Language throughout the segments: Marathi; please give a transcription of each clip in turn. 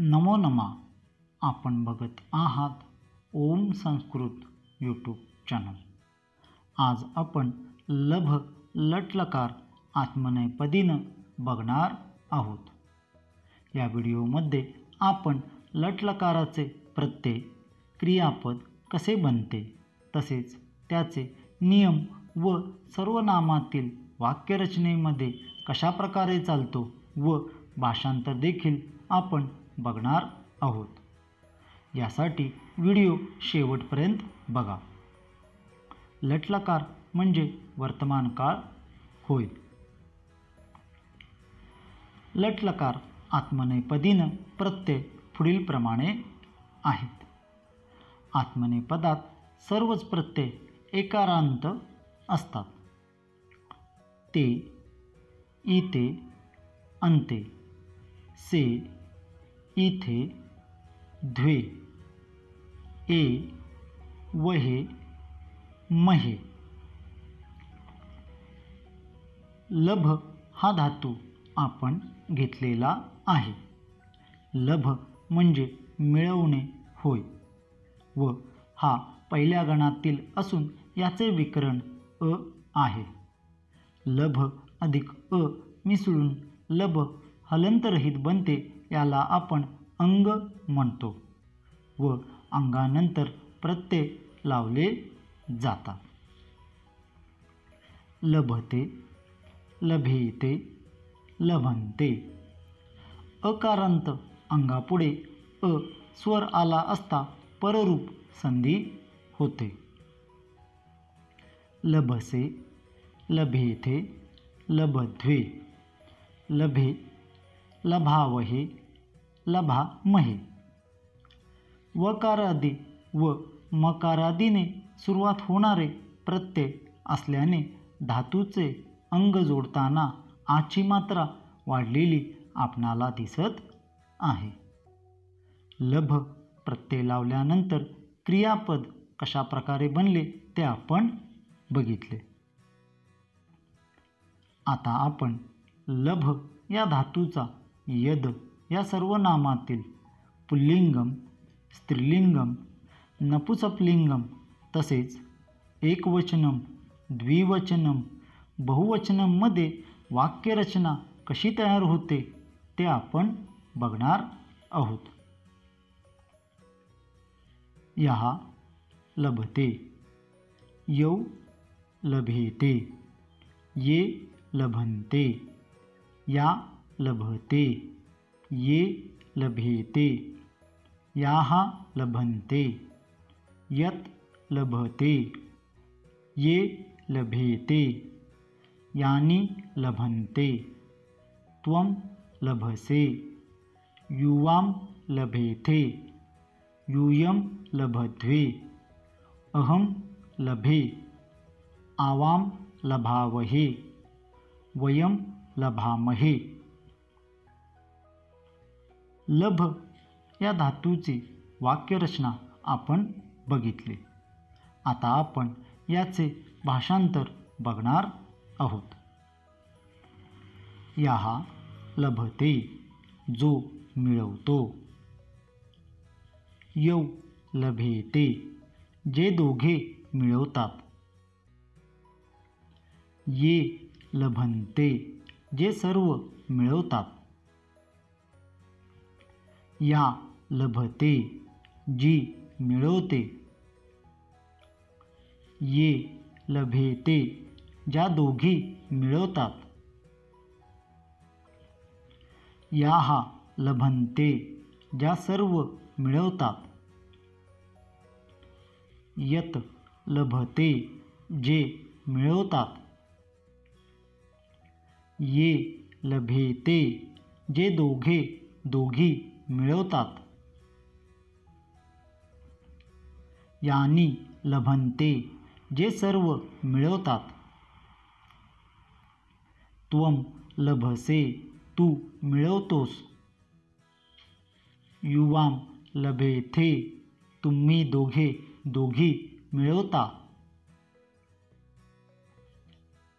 नमो नमा. आपण बघत आहात ओम संस्कृत यूट्यूब चॅनल. आज आपण लभ लट्लकार आत्मनेपदीनं बघणार आहोत. या व्हिडिओमध्ये आपण लट्लकाराचे प्रत्यय, क्रियापद कसे बनते, तसेच त्याचे नियम व सर्वनामातील वाक्यरचनेमध्ये कशा प्रकारे चालतो व भाषांतर देखील आपण बघणार आहोत. यासाठी व्हिडिओ शेवटपर्यंत बघा. लट्लकार म्हणजे वर्तमान काळ होय. लट्लकार आत्मनेपदीनं प्रत्यय पुढीलप्रमाणे आहेत. आत्मनेपदात सर्वच प्रत्यय एकारांत असतात. ते, इते, अंते, से, इथे, द्वे, ए, वहे, महे. लभ हा धातू आपण घेतलेला आहे. लभ म्हणजे मिळवणे होय व हा पहिल्या गणातील असून याचे विकरण अ आहे. लभ अधिक अ मिसळून लभ हलंतरहित बनते, याला आपण अंग म्हणतो व अंगानंतर प्रत्यय लावले जातात. लभते, लभेते, लभंते. अकारांत अंगापुढे अ स्वर आला असता पररूप संधी होते. लभसे, लभेथे, लभध्वे, लभे, लभावहे, लभामहे. वकारादी व मकारादीने सुरुवात होणारे प्रत्यय असल्याने धातूचे अंग जोडताना आची मात्रा वाढलेली आपणाला दिसत आहे. लभ प्रत्यय लावल्यानंतर क्रियापद कशा प्रकारे बनले ते आपण बघितले. आता आपण लभ या धातूचा यद या सर्वनामातील पुल्लिंगम, स्त्रीलिंगम, नपुंसकलिंगम तसेच एकवचनम, द्विवचनम, बहुवचनममध्ये वाक्यरचना कशी तयार होते ते आपण बघणार आहोत. यहा लभते, यौ लभेते, ये लभन्ते, या लभते, ये लभेते, याहा लभन्ते, यत लभते, ये लभेते, यानी लभन्ते, त्वं लभसे, युवां लभेथे, यूयं लभध्वे, अहं लभे, आवां लभावहे, वयं लभामहे. लभ या धातूची वाक्यरचना आपण बघितली. आता आपण याचे भाषांतर बघणार आहोत. याहा लभते, जो मिळवतो. यौ लभेते, जे दोघे मिळवतात. ये लभन्ते, जे सर्व मिळवतात. या लभते, जी मिळवते. ये लभेते, ज्या दोघी मिळवतात. याहा लभन्ते, ज्या सर्व मिळवतात. यत लभते, जे मिळवतात. ये लभेते, जे दोघी मिळवतात. यानी लभन्ते, जे सर्व मिळवतात. त्वं लभसे, तू मिळवतोस. युवां लभेथे, तुम्ही दोघी मिळवता.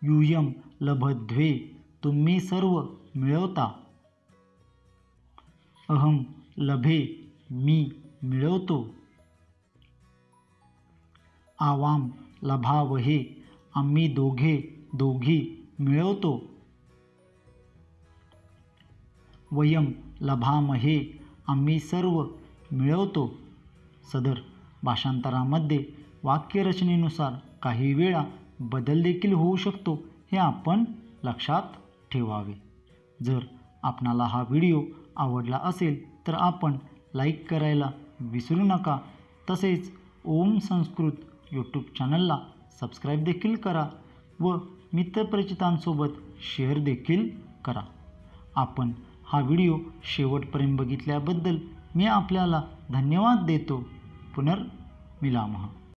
यूयं लभध्वे, तुम्ही सर्व मिळवता. अहम लभे मी मिळवतो. आवाम लभावहे आम्ही दोघी मिळवतो. वयम लभामहे आम्ही सर्व मिळवतो. सदर भाषांतरामध्ये वाक्यरचनेनुसार काही वेळा बदल देखील होऊ शकतो, हे आपण लक्षात ठेवावे. जर आपणाला हा व्हिडिओ आवडला असेल तर आपण लाईक करायला विसरू नका. तसेच ओम संस्कृत यूट्यूब चॅनलला सबस्क्राईब देखील करा व मित्रपरिचितांसोबत शेअर देखील करा. आपण हा व्हिडिओ शेवटपर्यंत बघितल्याबद्दल मी आपल्याला धन्यवाद देतो. पुनर्मिलामः.